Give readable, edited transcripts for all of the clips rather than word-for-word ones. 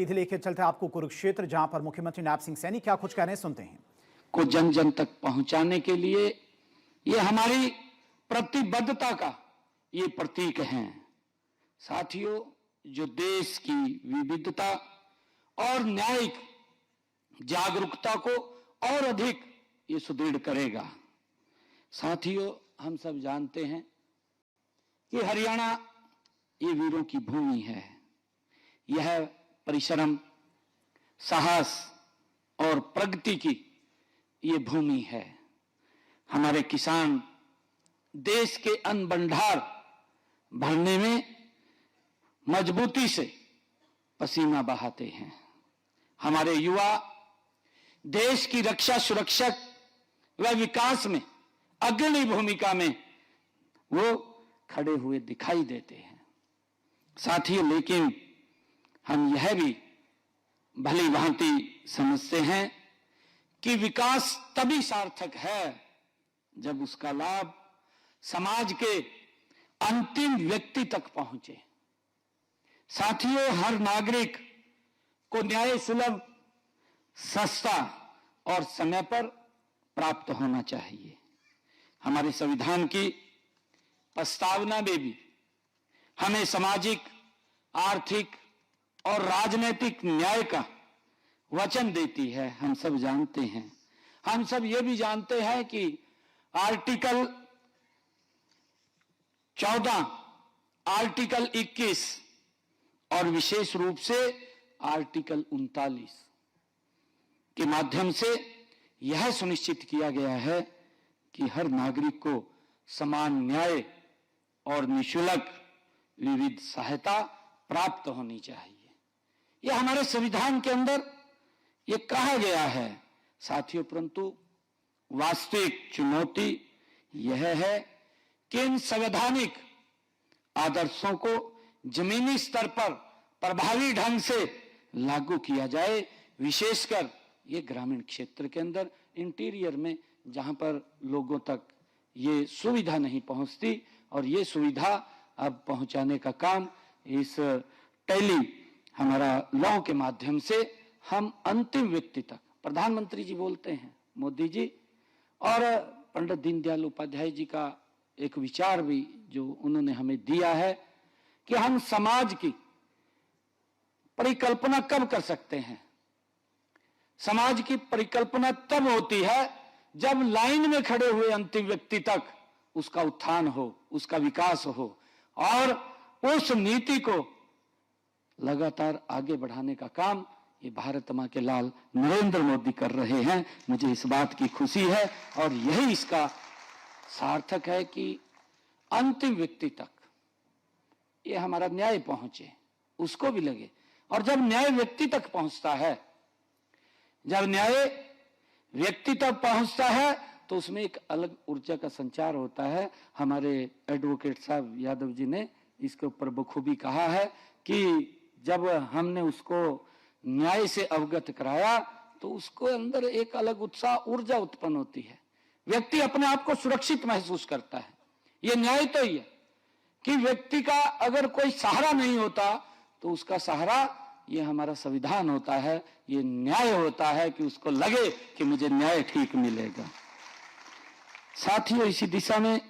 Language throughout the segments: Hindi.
सीधे लेके चलते हैं आपको कुरुक्षेत्र, जहां पर मुख्यमंत्री नायब सिंह सैनी क्या कुछ कह रहे हैं, सुनते हैं। को जन जन तक पहुंचाने के लिए ये हमारी प्रतिबद्धता का ये प्रतीक हैं। साथियों, जो देश की विविधता और न्यायिक जागरूकता को और अधिक ये सुदृढ़ करेगा। साथियों, हम सब जानते हैं कि हरियाणा ये वीरों की भूमि है। यह परिश्रम, साहस और प्रगति की ये भूमि है। हमारे किसान देश के अन्न भंडार भरने में मजबूती से पसीना बहाते हैं। हमारे युवा देश की रक्षा, सुरक्षा व विकास में अग्रणी भूमिका में वो खड़े हुए दिखाई देते हैं। साथियों, लेकिन हम यह भी भली भांति समझते हैं कि विकास तभी सार्थक है जब उसका लाभ समाज के अंतिम व्यक्ति तक पहुंचे। साथियों, हर नागरिक को न्याय सुलभ, सस्ता और समय पर प्राप्त होना चाहिए। हमारे संविधान की प्रस्तावना में भी हमें सामाजिक, आर्थिक और राजनीतिक न्याय का वचन देती है। हम सब जानते हैं, हम सब ये भी जानते हैं कि आर्टिकल 14, आर्टिकल 21 और विशेष रूप से आर्टिकल 39 के माध्यम से यह सुनिश्चित किया गया है कि हर नागरिक को समान न्याय और निःशुल्क विविध सहायता प्राप्त होनी चाहिए। यह हमारे संविधान के अंदर ये कहा गया है। साथियों, परंतु वास्तविक चुनौती यह है कि इन संवैधानिक आदर्शों को जमीनी स्तर पर प्रभावी ढंग से लागू किया जाए, विशेषकर ये ग्रामीण क्षेत्र के अंदर, इंटीरियर में, जहां पर लोगों तक ये सुविधा नहीं पहुंचती। और ये सुविधा अब पहुंचाने का काम इस हमारा लॉ के माध्यम से हम अंतिम व्यक्ति तक, प्रधानमंत्री जी बोलते हैं, मोदी जी और पंडित दीनदयाल उपाध्याय जी का एक विचार भी जो उन्होंने हमें दिया है कि हम समाज की परिकल्पना कब कर सकते हैं। समाज की परिकल्पना तब होती है जब लाइन में खड़े हुए अंतिम व्यक्ति तक उसका उत्थान हो, उसका विकास हो और उस नीति को लगातार आगे बढ़ाने का काम ये भारत मां के लाल नरेंद्र मोदी कर रहे हैं। मुझे इस बात की खुशी है और यही इसका सार्थक है कि अंतिम व्यक्ति तक ये हमारा न्याय पहुंचे, उसको भी लगे। और जब न्याय व्यक्ति तक पहुंचता है, जब न्याय व्यक्ति तक पहुंचता है तो उसमें एक अलग ऊर्जा का संचार होता है। हमारे एडवोकेट साहब यादव जी ने इसके ऊपर बखूबी कहा है कि जब हमने उसको न्याय से अवगत कराया तो उसको अंदर एक अलग उत्साह, ऊर्जा उत्पन्न होती है। व्यक्ति अपने आप को सुरक्षित महसूस करता है। यह न्याय तो ही है कि व्यक्ति का अगर कोई सहारा नहीं होता तो उसका सहारा ये हमारा संविधान होता है, ये न्याय होता है कि उसको लगे कि मुझे न्याय ठीक मिलेगा। साथियों, इसी दिशा में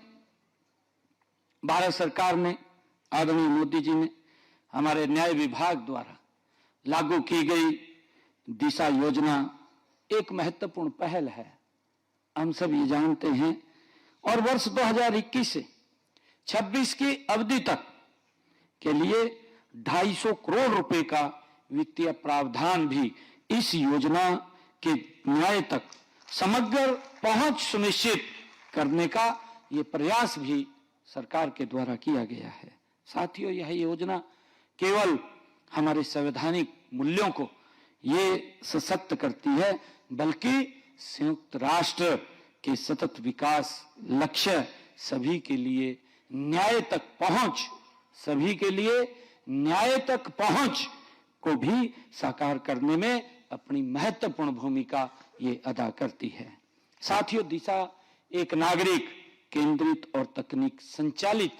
भारत सरकार ने, आदरणीय मोदी जी ने हमारे न्याय विभाग द्वारा लागू की गई दिशा योजना एक महत्वपूर्ण पहल है। हम सब ये जानते हैं। और वर्ष 2021 से 26 की अवधि तक के लिए 250 करोड़ रुपए का वित्तीय प्रावधान भी इस योजना के न्याय तक समग्र पहुंच सुनिश्चित करने का ये प्रयास भी सरकार के द्वारा किया गया है। साथियों, यह योजना केवल हमारे संवैधानिक मूल्यों को ये सशक्त करती है, बल्कि संयुक्त राष्ट्र के सतत विकास लक्ष्य, सभी के लिए न्याय तक पहुंच, सभी के लिए न्याय तक पहुंच को भी साकार करने में अपनी महत्वपूर्ण भूमिका ये अदा करती है। साथियों, दिशा एक नागरिक केंद्रित और तकनीक संचालित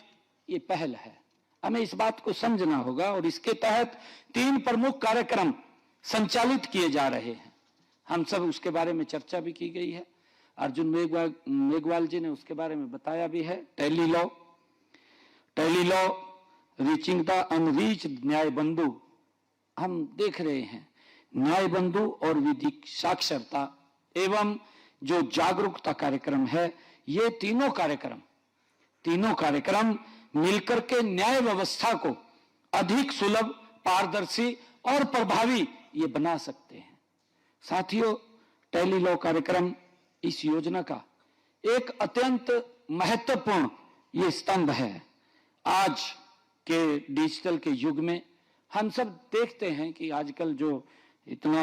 ये पहल है। हमें इस बात को समझना होगा और इसके तहत 3 प्रमुख कार्यक्रम संचालित किए जा रहे हैं। हम सब उसके बारे में चर्चा भी की गई है। अर्जुन मेघवाल जी ने उसके बारे में बताया भी है। टेली लॉ, रीचिंग द अनरीच, न्याय बंधु। हम देख रहे हैं न्याय बंधु और विधिक साक्षरता एवं जो जागरूकता कार्यक्रम है, ये तीनों कार्यक्रम मिलकर के न्याय व्यवस्था को अधिक सुलभ, पारदर्शी और प्रभावी ये बना सकते हैं। साथियों, टेली लॉ कार्यक्रम इस योजना का एक अत्यंत महत्वपूर्ण ये स्तंभ है। आज के डिजिटल के युग में हम सब देखते हैं कि आजकल जो इतना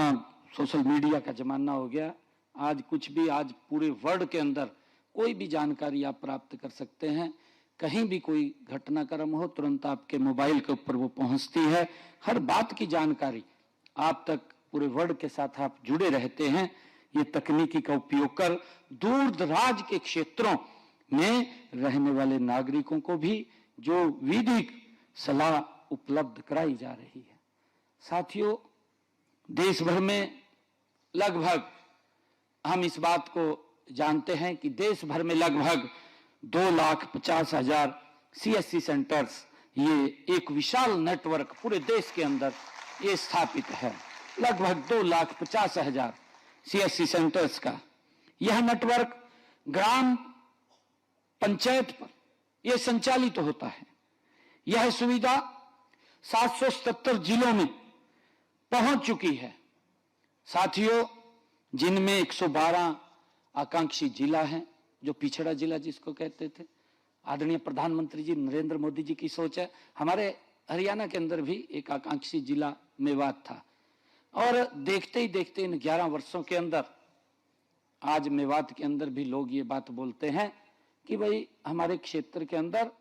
सोशल मीडिया का जमाना हो गया, आज कुछ भी, आज पूरे वर्ल्ड के अंदर कोई भी जानकारी आप प्राप्त कर सकते हैं। कहीं भी कोई घटनाक्रम हो, तुरंत आपके मोबाइल के ऊपर वो पहुंचती है। हर बात की जानकारी आप तक, पूरे वर्ल्ड के साथ आप जुड़े रहते हैं। ये तकनीकी का उपयोग कर दूर दराज के क्षेत्रों में रहने वाले नागरिकों को भी जो विधिक सलाह उपलब्ध कराई जा रही है। साथियों, देश भर में लगभग, हम इस बात को जानते हैं कि देश भर में लगभग 2,50,000 CSC सेंटर्स, ये एक विशाल नेटवर्क पूरे देश के अंदर ये स्थापित है। लगभग 2,50,000 CSC सेंटर्स का यह नेटवर्क ग्राम पंचायत पर यह संचालित होता है। यह सुविधा 777 जिलों में पहुंच चुकी है। साथियों, जिनमें 112 आकांक्षी जिला हैं, जो पिछड़ा जिला जिसको कहते थे। आदरणीय प्रधानमंत्री जी नरेंद्र मोदी जी की सोच है। हमारे हरियाणा के अंदर भी एक आकांक्षी जिला मेवात था, और देखते ही देखते इन 11 वर्षों के अंदर आज मेवात के अंदर भी लोग ये बात बोलते हैं कि भाई हमारे क्षेत्र के अंदर